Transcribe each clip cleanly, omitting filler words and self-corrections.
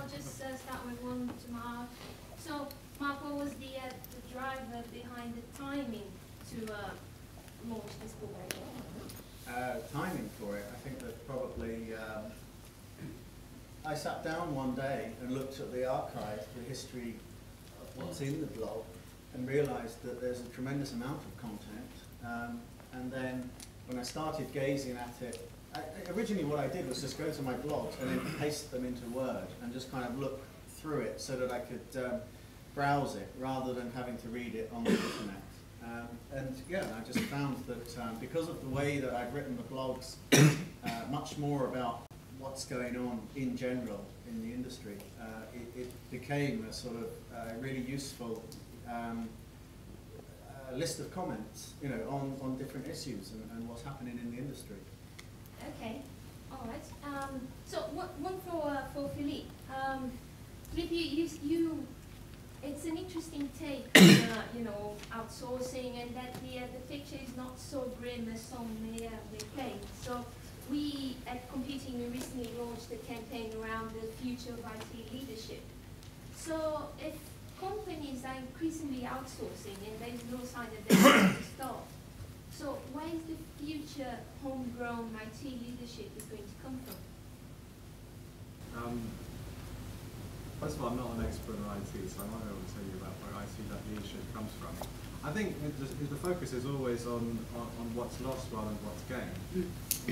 I'll just start with one to Mark. So, Mark, what was the driver behind the timing to launch this book? Timing for it, I think that probably I sat down one day and looked at the archive, the history of what's in the blog, and realised that there's a tremendous amount of content. And then when I started gazing at it, originally what I did was just go to my blogs and then paste them into Word and just kind of look through it so that I could browse it rather than having to read it on the internet. And yeah, I just found that because of the way that I've written the blogs, much more about what's going on in general in the industry, it became a sort of really useful list of comments, you know, on different issues and what's happening in the industry. Okay, all right. So one for Philippe. Philippe, you it's an interesting take on, you know, outsourcing, and that the picture is not so grim as some may paint. So we at Competing, we recently launched a campaign around the future of IT leadership. So if companies are increasingly outsourcing and there's no sign that they're going to stop, so where is the future homegrown IT leadership is going to come from? First of all, I'm not an expert in IT, so I might be able to tell you about where I see that leadership comes from. I think the focus is always on what's lost rather than what's gained.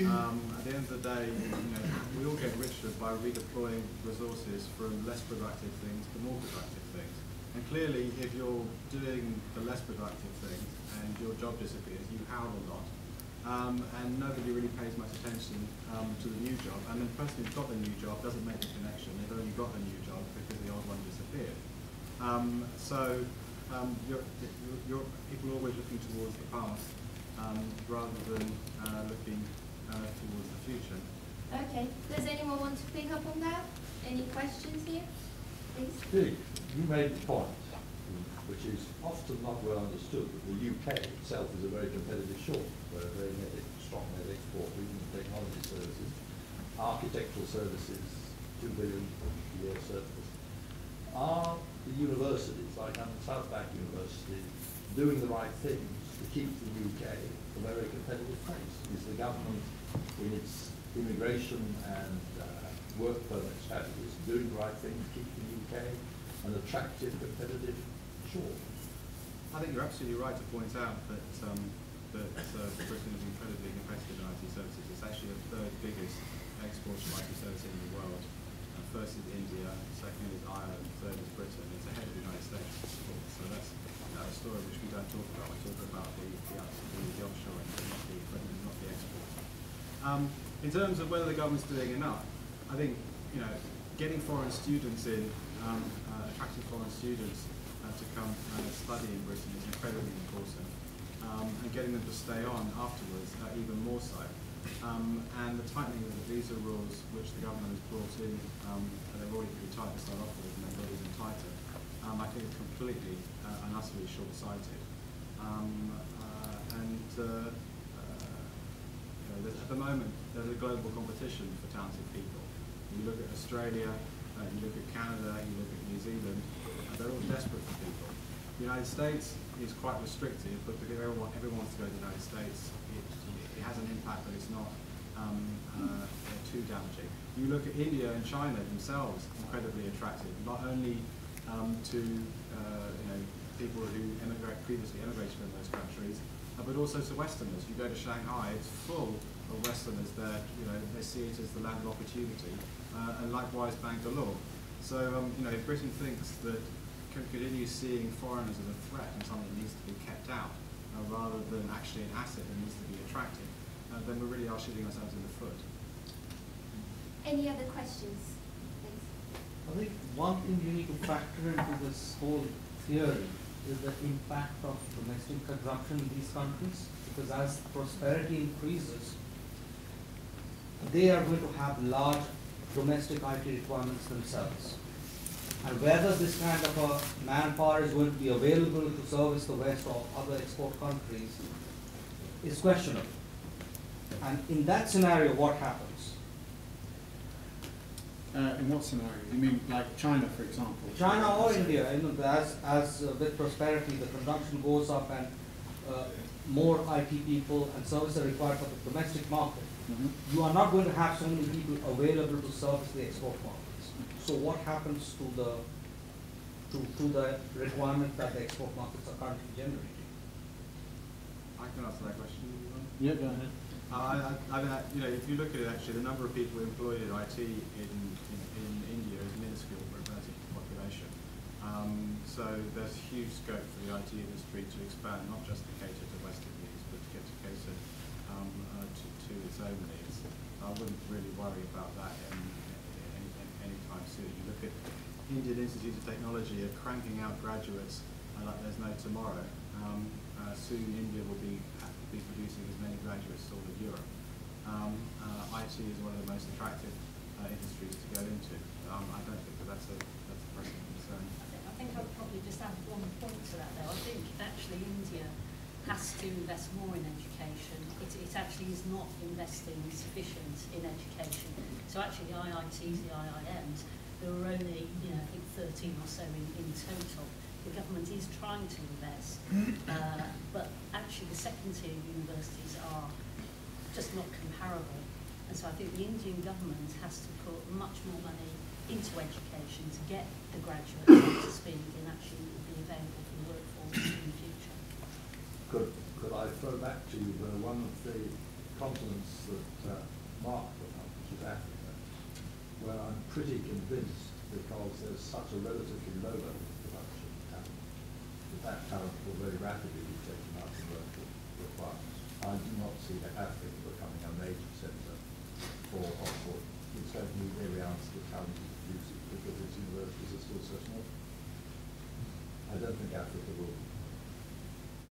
At the end of the day, you know, we all get richer by redeploying resources from less productive things to more productive things. And clearly, if you're doing the less productive things and your job disappears, you howl a lot. And nobody really pays much attention to the new job. And the person who's got the new job doesn't make the connection. They've only got the new job because the old one disappeared. People are always looking towards the past rather than looking towards the future. Okay. Does anyone want to pick up on that? Any questions here? Please. Steve, you made the point, which is often not well understood, that the UK itself is a very competitive shore. We're a very strong net exporter, even technology services. Architectural services, 2 billion a year surplus. Are the universities, like South Bank University, doing the right things to keep the UK a very competitive place? Is the government, in its immigration and work permit strategies, doing the right thing to keep the UK an attractive, competitive shore? I think you're absolutely right to point out that Britain is incredibly competitive in IT services. It's actually the 3rd biggest exporter of IT services in the world. First is India, second is Ireland, third is Britain. It's ahead of the United States. So that's a story which we don't talk about. We talk about the offshore and not the export. In terms of whether the government's doing enough, I think, you know, getting foreign students in, attracting foreign students to come study in Britain is incredibly important, and getting them to stay on afterwards even more so. And the tightening of the visa rules, which the government has brought in, they've already pretty tight to start off with, and they've got even tighter, I think is completely and utterly short-sighted. You know, at the moment, there's a global competition for talented people. You look at Australia, you look at Canada, you look at New Zealand, they're all desperate for people. The United States is quite restrictive, but because everyone wants to go to the United States, it has an impact, but it's not too damaging. You look at India and China themselves, incredibly attractive, not only to you know, people who previously emigrated from those countries, but also to Westerners. You go to Shanghai, it's full of Westerners there. You know, they see it as the land of opportunity, and likewise Bangalore. So you know, if Britain thinks that continue seeing foreigners as a threat and something that needs to be kept out, rather than actually an asset that needs to be attractive, then we really are shooting ourselves in the foot. Any other questions, please? I think one thing you need to factor into this whole theory is the impact of domestic consumption in these countries, because as prosperity increases, they are going to have large domestic IT requirements themselves. And whether this kind of a manpower is going to be available to service the West or other export countries is questionable. And in that scenario, what happens? In what scenario? You mean like China, for example? China or India, you know, as with prosperity, the consumption goes up and more IT people and services are required for the domestic market. Mm-hmm. You are not going to have so many people available to service the export markets. So what happens to the requirement that the export markets are currently generating? I can answer that question. Yeah, go ahead. You know, if you look at it, actually, the number of people employed in IT in India is minuscule relative to the population. So there's huge scope for the IT industry to expand, not just to cater to Western needs, but to cater to its own needs. I wouldn't really worry about that anytime soon. You look at Indian Institute of Technology are cranking out graduates like there's no tomorrow. Soon India will be producing as many graduates as all of Europe. IT is one of the most attractive industries to go into. I don't think that's a pressing concern. I think I'd probably just add one point to that though. I think actually India has to invest more in education. It actually is not investing sufficient in education. So actually the IITs, the IIMs, there are only, you know, I think 13 or so in total. The government is trying to invest, but actually the second tier universities are just not comparable. And so I think the Indian government has to put much more money into education to get the graduates up to speed and actually be available for the workforce in the future. Could I throw back to you one of the continents that Mark put up, which is Africa, where I'm pretty convinced, because there's such a relatively low level of production of talent, that talent will very rapidly be taken out of local requirements. I do not see Africa becoming a major centre for Oxford. It's going to be very answer the talent it produces because its universities are still so small. I don't think Africa will